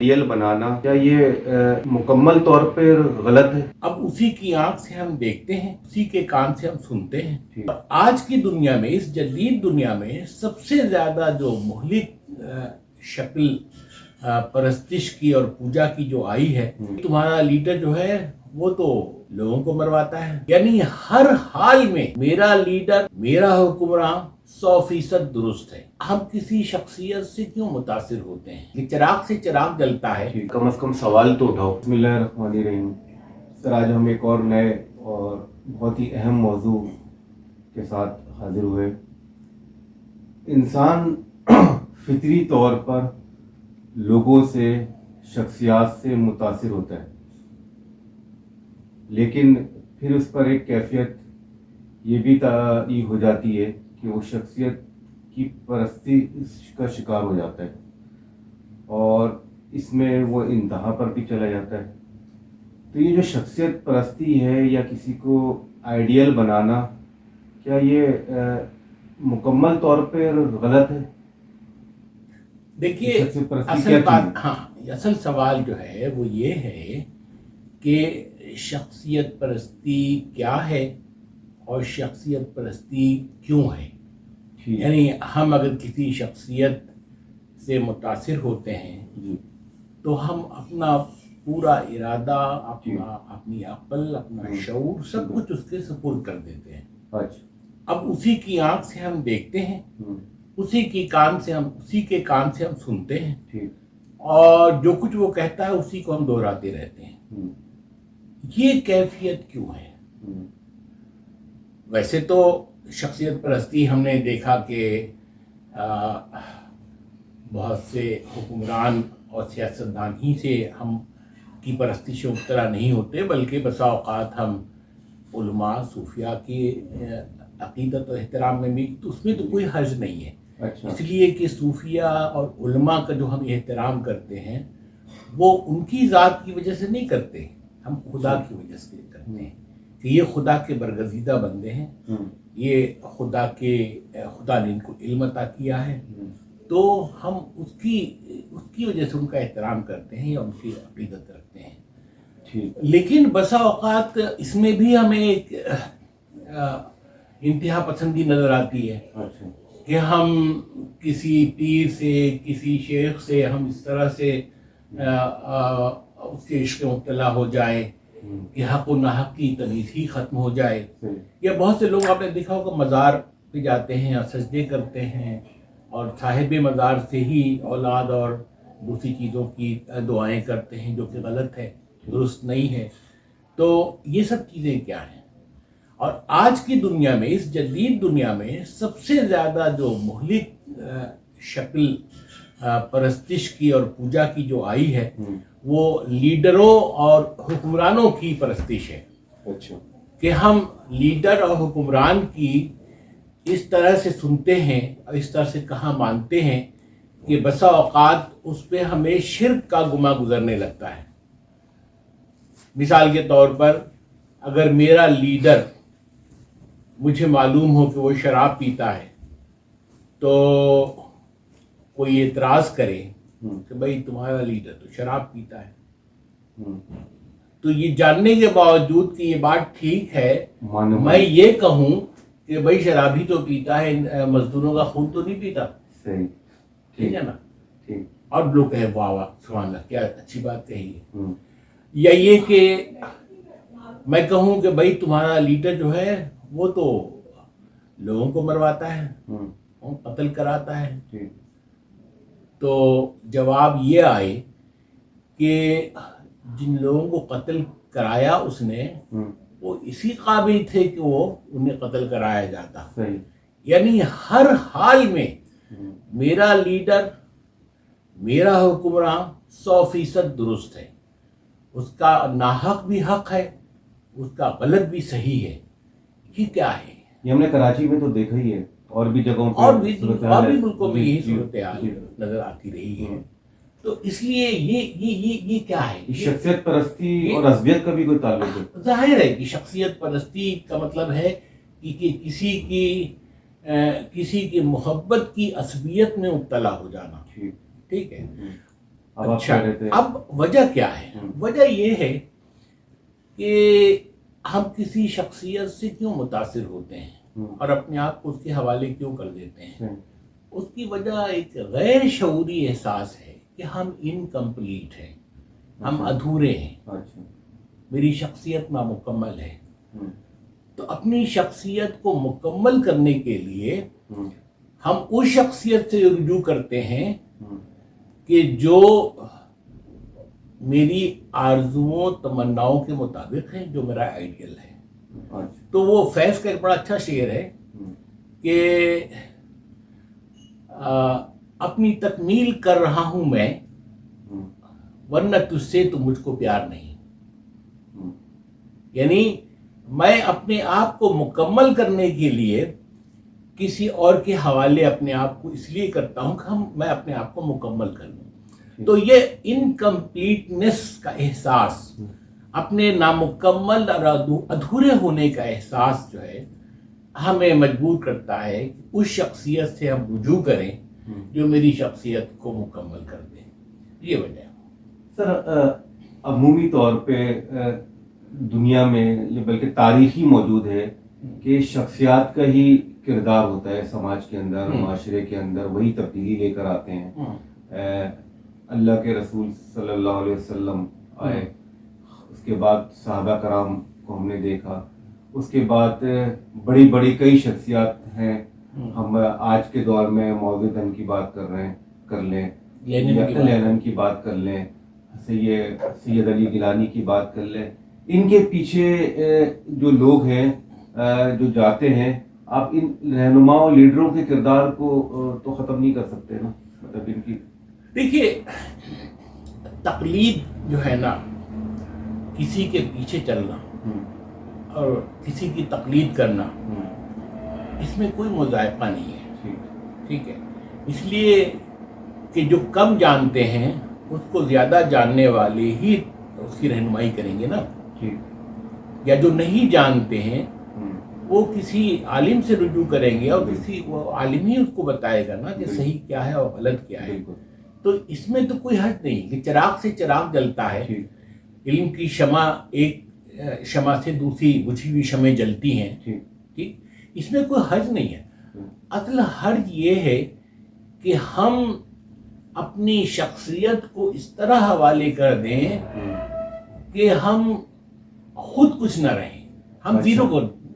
Ideal بنانا کیا یہ مکمل طور پر غلط ہے؟ اب اسی کی آنکھ سے ہم دیکھتے ہیں، اسی کے کان سے ہم سنتے ہیں۔ آج کی دنیا میں، اس جدید دنیا میں سب سے زیادہ جو مہلک شکل پرستش کی اور پوجا کی جو آئی ہے، تمہارا لیڈر جو ہے وہ تو لوگوں کو مرواتا ہے، یعنی ہر حال میں میرا لیڈر، میرا حکمران 100% درست ہے۔ ہم کسی شخصیت سے کیوں متاثر ہوتے ہیں کہ چراغ سے چراغ جلتا ہے؟ کم از کم سوال تو اٹھاؤ۔ بسم اللہ الرحمن الرحیم۔ سر، آج ہم ایک اور نئے اور بہت ہی اہم موضوع کے ساتھ حاضر ہوئے۔ انسان فطری طور پر لوگوں سے، شخصیات سے متاثر ہوتا ہے، لیکن پھر اس پر ایک کیفیت یہ بھی طاری ہو جاتی ہے کہ وہ شخصیت کی پرستی کا شکار ہو جاتا ہے اور اس میں وہ انتہا پر بھی چلا جاتا ہے۔ تو یہ جو شخصیت پرستی ہے یا کسی کو آئیڈیل بنانا، کیا یہ مکمل طور پر غلط ہے؟ دیکھیے، اصل سوال جو ہے وہ یہ ہے کہ شخصیت پرستی کیا ہے اور شخصیت پرستی کیوں ہے؟ یعنی ہم اگر کسی شخصیت سے متاثر ہوتے ہیں تو ہم اپنا پورا ارادہ، اپنی عقل، اپنا شعور، سب کچھ اس کے سپرد کر دیتے ہیں۔ اب اسی کی آنکھ سے ہم دیکھتے ہیں، اسی کے کان سے ہم سنتے ہیں، اور جو کچھ وہ کہتا ہے اسی کو ہم دہراتے رہتے ہیں۔ یہ کیفیت کیوں ہے؟ ویسے تو شخصیت پرستی ہم نے دیکھا کہ بہت سے حکمران اور سیاستدان ہی سے ہم کی پرستش سے مبتلا نہیں ہوتے، بلکہ بسا اوقات ہم علماء، صوفیاء کی عقیدت و احترام میں بھی، تو اس میں تو کوئی حرج نہیں ہے۔ اس لیے کہ صوفیاء اور علماء کا جو ہم احترام کرتے ہیں وہ ان کی ذات کی وجہ سے نہیں کرتے، ہم خدا کی وجہ سے کرتے ہیں کہ یہ خدا کے برگزیدہ بندے ہیں، یہ خدا نے ان کو علم عطا کیا ہے، تو ہم اس کی وجہ سے ان کا احترام کرتے ہیں یا ان کی عقیدت رکھتے ہیں۔ لیکن بسا اوقات اس میں بھی ہمیں ایک انتہا پسندی نظر آتی ہے کہ ہم کسی پیر سے، کسی شیخ سے ہم اس طرح سے اس کے عشق میں مبتلا ہو جائیں کہ حق و ناحق کی تمیز ہی ختم ہو جائے۔ یا بہت سے لوگ آپ نے دیکھا ہوگا مزار پہ جاتے ہیں اور سجدے کرتے ہیں اور صاحب مزار سے ہی اولاد اور دوسری چیزوں کی دعائیں کرتے ہیں، جو کہ غلط ہے، درست نہیں ہے۔ تو یہ سب چیزیں کیا ہیں؟ اور آج کی دنیا میں، اس جدید دنیا میں سب سے زیادہ جو مہلک شکل پرستش کی اور پوجا کی جو آئی ہے وہ لیڈروں اور حکمرانوں کی پرستش ہے۔ کہ ہم لیڈر اور حکمران کی اس طرح سے سنتے ہیں اور اس طرح سے کہاں مانتے ہیں کہ بسا اوقات اس پہ ہمیں شرک کا گمہ گزرنے لگتا ہے۔ مثال کے طور پر، اگر میرا لیڈر، مجھے معلوم ہو کہ وہ شراب پیتا ہے، تو کوئی اعتراض کرے کہ بھائی تمہارا لیڈر تو شراب پیتا ہے، تو یہ جاننے کے باوجود کہ یہ بات ٹھیک ہے، میں یہ کہوں کہ بھائی شرابی تو پیتا ہے، مزدوروں کا خون تو نہیں پیتا، ٹھیک ہے نا؟ اور لوگ کہے واہ واہ سبحان اللہ، کیا اچھی بات کہی ہے۔ یا یہ کہ میں کہوں کہ بھائی تمہارا لیڈر جو ہے وہ تو لوگوں کو مرواتا ہے، قتل کراتا ہے، تو جواب یہ آئے کہ جن لوگوں کو قتل کرایا اس نے، وہ اسی قابل تھے کہ وہ انہیں قتل کرایا جاتا۔ یعنی ہر حال میں میرا لیڈر، میرا حکمران 100% درست ہے، اس کا ناحق بھی حق ہے، اس کا غلط بھی صحیح ہے۔ یہ کیا ہے؟ یہ ہم نے کراچی میں تو دیکھا ہی ہے، اور بھی جگہوں پہ، اور بھی ملکوں میں یہی صورتحال نظر آتی رہی ہے۔ تو اس لیے یہ کیا ہے؟ شخصیت پرستی اور عصبیت کا بھی کوئی تعلق ہے؟ ظاہر ہے کہ شخصیت پرستی کا مطلب ہے کہ کسی کی محبت کی عصبیت میں مبتلا ہو جانا، ٹھیک ہے؟ اب آپ اچھا کہہ رہے تھے اب وجہ کیا ہے؟ وجہ یہ ہے کہ ہم کسی شخصیت سے کیوں متاثر ہوتے ہیں اور اپنے آپ کو اس کے حوالے کیوں کر دیتے ہیں؟ اس کی وجہ ایک غیر شعوری احساس ہے کہ ہم انکمپلیٹ ہیں، ہم ادھورے ہیں، میری شخصیت نامکمل ہے۔ تو اپنی شخصیت کو مکمل کرنے کے لیے ہم اس شخصیت سے رجوع کرتے ہیں کہ جو میری آرزوؤں تمناؤں کے مطابق ہے، جو میرا آئیڈیل ہے۔ تو وہ فیض کا ایک بڑا اچھا شعر ہے کہ اپنی تکمیل کر رہا ہوں میں، ورنہ تجھ سے تو مجھ کو پیار نہیں۔ یعنی میں اپنے آپ کو مکمل کرنے کے لیے کسی اور کے حوالے اپنے آپ کو اس لیے کرتا ہوں کہ میں اپنے آپ کو مکمل کر لوں۔ تو یہ انکمپلیٹنس کا احساس، اپنے نامکمل اور ادھورے ہونے کا احساس جو ہے ہمیں مجبور کرتا ہے کہ اس شخصیت سے ہم رجوع کریں جو میری شخصیت کو مکمل کر دے۔ یہ وجہ ہے سر۔ عمومی طور پہ دنیا میں یہ بلکہ تاریخی موجود ہے کہ شخصیات کا ہی کردار ہوتا ہے سماج کے اندر، معاشرے کے اندر، وہی تبدیلی لے کر آتے ہیں۔ اللہ کے رسول صلی اللہ علیہ وسلم آئے، اس کے بعد صحابہ کرام کو ہم نے دیکھا، اس کے بعد بڑی بڑی کئی شخصیات ہیں۔ ہم آج کے دور میں موضوع کی بات کر لیں، لینن کی بات کر لیں، سید علی گیلانی کی بات کر لیں۔ ان کے پیچھے جو لوگ ہیں جو جاتے ہیں، آپ ان رہنماؤں لیڈروں کے کردار کو تو ختم نہیں کر سکتے نا، مطلب ان کی۔ دیکھیے، تقلید جو ہے نا، کسی کے پیچھے چلنا اور کسی کی تقلید کرنا، اس میں کوئی مذائقہ نہیں ہے، ٹھیک ہے؟ اس لیے کہ جو کم جانتے ہیں اس کو زیادہ جاننے والے ہی اس کی رہنمائی کریں گے نا، یا جو نہیں جانتے ہیں وہ کسی عالم سے رجوع کریں گے اور کسی وہ عالم ہی اس کو بتائے گا نا کہ صحیح کیا ہے اور غلط کیا ہے۔ تو اس میں تو کوئی حرج نہیں کہ چراغ سے چراغ جلتا ہے، علم کی شمع ایک شمع سے دوسری بجھی ہوئی شمعیں جلتی ہیں، ٹھیک؟ اس میں کوئی حرج نہیں ہے۔ اصل حرج یہ ہے کہ ہم اپنی شخصیت کو اس طرح حوالے کر دیں کہ ہم خود کچھ نہ رہیں، ہم زیرو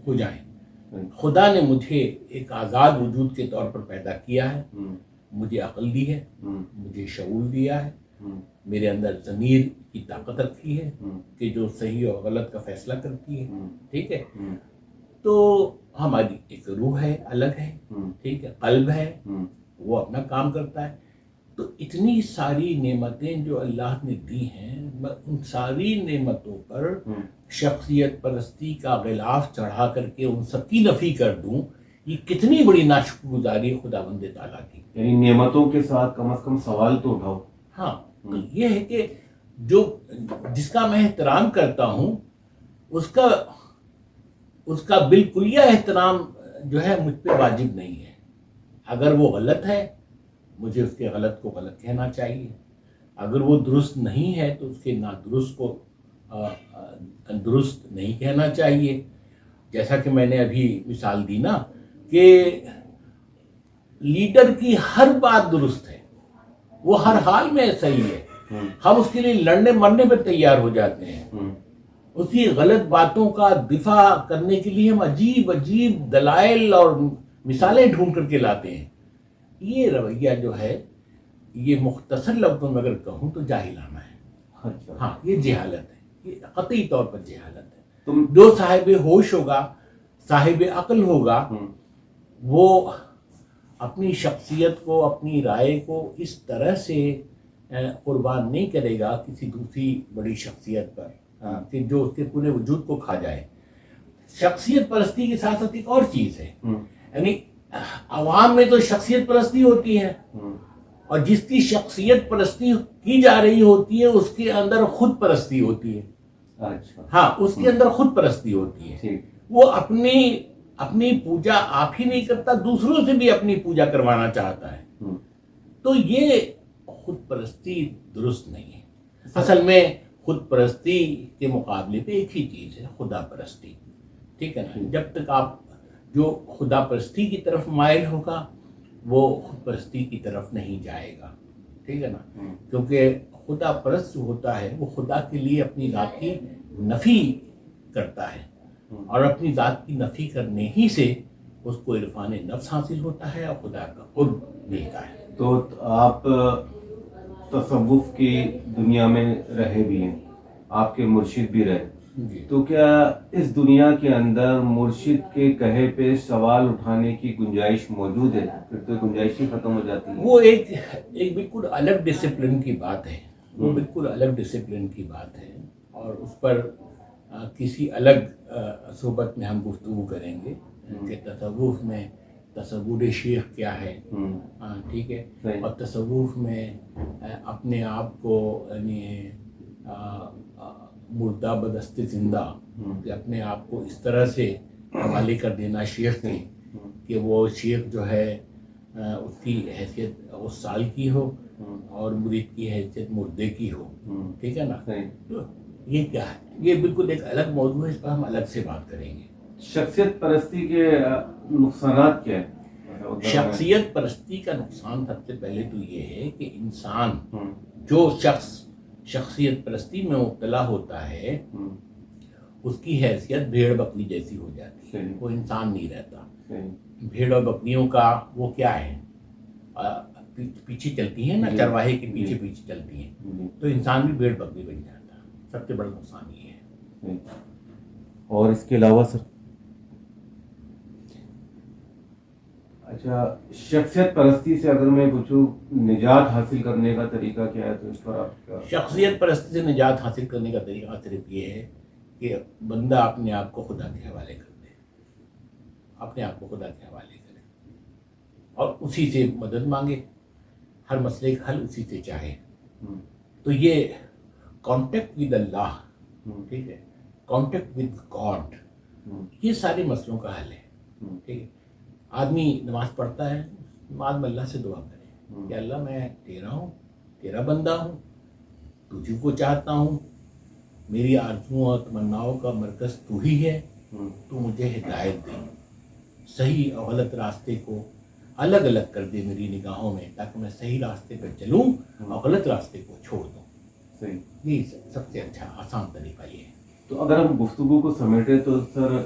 ہو جائیں۔ خدا نے مجھے ایک آزاد وجود کے طور پر پیدا کیا ہے، مجھے عقل دی ہے، مجھے شعور دیا ہے، میرے اندر ضمیر کی طاقت رکھی ہے کہ جو صحیح اور غلط کا فیصلہ کرتی ہے، ٹھیک ہے؟ تو ہماری ایک روح ہے، الگ ہے، ٹھیک ہے، قلب ہے، وہ اپنا کام کرتا ہے۔ تو اتنی ساری نعمتیں جو اللہ نے دی ہیں، ان ساری نعمتوں پر شخصیت پرستی کا غلاف چڑھا کر کے ان سب کی نفی کر دوں، یہ کتنی بڑی ناشکر گزاری خداوند تعالیٰ کی۔ یعنی نعمتوں کے ساتھ کم از کم سوال تو اٹھاؤ۔ ہاں، تو یہ ہے کہ جس کا میں احترام کرتا ہوں اس کا بالکلیہ احترام جو ہے مجھ پہ واجب نہیں ہے۔ اگر وہ غلط ہے، مجھے اس کے غلط کو غلط کہنا چاہیے، اگر وہ درست نہیں ہے تو اس کے نادرست کو درست نہیں کہنا چاہیے۔ جیسا کہ میں نے ابھی مثال دی نا کہ لیڈر کی ہر بات درست ہے، وہ ہر حال میں صحیح ہے، ہم اس کے لیے لڑنے مرنے پہ تیار ہو جاتے ہیں، اس کی غلط باتوں کا دفاع کرنے کے لیے ہم عجیب عجیب دلائل اور مثالیں ڈھونڈ کر کے لاتے ہیں۔ یہ رویہ جو ہے، یہ مختصر لفظوں میں اگر کہوں تو جاہلانہ ہے۔ ہاں، یہ جہالت ہے، یہ قطعی طور پر جہالت ہے۔ جو صاحب ہوش ہوگا، صاحب عقل ہوگا، وہ اپنی شخصیت کو، اپنی رائے کو اس طرح سے قربان نہیں کرے گا کسی دوسری بڑی شخصیت پر کہ جو اس کے پورے وجود کو کھا جائے۔ شخصیت پرستی کے ساتھ ساتھ ایک اور چیز ہے، یعنی عوام میں تو شخصیت پرستی ہوتی ہے، اور جس کی شخصیت پرستی کی جا رہی ہوتی ہے اس کے اندر خود پرستی ہوتی ہے۔ ہاں، اس کے اندر خود پرستی ہوتی ہے، وہ اپنی پوجا آپ ہی نہیں کرتا، دوسروں سے بھی اپنی پوجا کروانا چاہتا ہے۔ تو یہ خود پرستی درست نہیں ہے. اصل میں خود پرستی کے مقابلے پہ ایک ہی چیز ہے, خدا پرستی. ٹھیک ہے نا. جب تک آپ جو خدا پرستی کی طرف مائل ہوگا وہ خود پرستی کی طرف نہیں جائے گا. ٹھیک ہے نا. کیونکہ خدا پرست جو ہوتا ہے وہ خدا کے لیے اپنی ذات کی نفی کرتا ہے, اور اپنی ذات کی نفی کرنے ہی سے اس کو عرفان نفس حاصل ہوتا ہے اور خدا کا قرب ملتا ہے. تو آپ تصوف کی دنیا میں رہے بھی ہیں, آپ کے مرشد بھی رہے, جی. تو کیا اس دنیا کے اندر مرشد کے کہے پہ سوال اٹھانے کی گنجائش موجود ہے؟ پھر تو گنجائش ہی ختم ہو جاتی ہے. وہ ایک بالکل الگ ڈسپلن کی بات ہے, وہ بالکل الگ ڈسپلن کی بات ہے, اور اس پر کسی الگ صحبت میں ہم گفتگو کریں گے کہ تصوف میں تصور شیخ کیا ہے. ٹھیک ہے. اور تصوف میں اپنے آپ کو یعنی مردہ بدست زندہ, کہ اپنے آپ کو اس طرح سے حوالے کر دینا شیخ کے کہ وہ شیخ جو ہے اس کی حیثیت اس سال کی ہو اور مرید کی حیثیت مردے کی ہو. ٹھیک ہے نا. تو یہ کیا ہے, یہ بالکل ایک الگ موضوع ہے, اس پر ہم الگ سے بات کریں گے. شخصیت پرستی کے نقصانات کیا ہیں؟ شخصیت پرستی کا نقصان سب سے پہلے تو یہ ہے کہ انسان جو شخص شخصیت پرستی میں مبتلا ہوتا ہے اس کی حیثیت بھیڑ بکری جیسی ہو جاتی ہے, وہ انسان نہیں رہتا. بھیڑ اور بکریوں کا وہ کیا ہے, پیچھے چلتی ہیں نا, چرواہے کے پیچھے پیچھے چلتی ہیں, تو انسان بھی بھیڑ بکری بن جاتا. سب سے بڑا نقصان یہ ہے. اور اس کے علاوہ سر, اچھا شخصیت پرستی سے اگر میں پوچھوں نجات حاصل کرنے کا طریقہ کیا ہے, تو اس پر آپ کا؟ شخصیت پرستی سے نجات حاصل کرنے کا طریقہ صرف یہ ہے کہ بندہ اپنے آپ کو خدا کے حوالے کر دے, اپنے آپ کو خدا کے حوالے کرے اور اسی سے مدد مانگے, ہر مسئلے کا حل اسی سے چاہے. تو یہ کانٹیکٹ ود اللہ, ٹھیک ہے, کانٹیکٹ ود گاڈ, یہ سارے مسئلوں کا حل ہے. ٹھیک ہے. آدمی نماز پڑھتا ہے, نماز میں اللہ سے دعا کرے کہ اللہ میں تیرا ہوں, تیرا بندہ ہوں, تجھ کو چاہتا ہوں, میری آرزوؤں اور تمناؤں کا مرکز تو ہی ہے, تو مجھے ہدایت دے, صحیح اور غلط راستے کو الگ الگ کر دے میری نگاہوں میں, تاکہ میں صحیح راستے پہ چلوں اور غلط راستے کو چھوڑ دوں. یہ سب سے اچھا آسان طریقہ یہ ہے. تو اگر ہم گفتگو کو سمیٹیں تو سر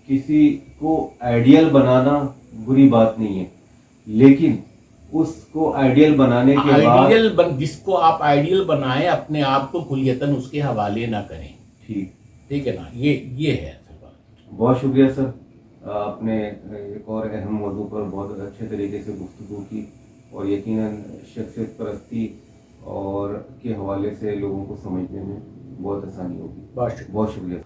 کسی کو آئیڈیل بنانا بری بات نہیں ہے, لیکن اس کو آئیڈیل بنانے کے بعد جس کو آپ آئیڈیل بنائیں اپنے آپ کو کلیتاً اس کے حوالے نہ کریں. ٹھیک ہے نا. یہ ہے اصل بات. بہت شکریہ سر, آپ نے ایک اور اہم موضوع پر بہت اچھے طریقے سے گفتگو کی, اور یقیناً شخصیت پرستی اور کے حوالے سے لوگوں کو سمجھنے میں بہت آسانی ہوگی. بہت شکریہ.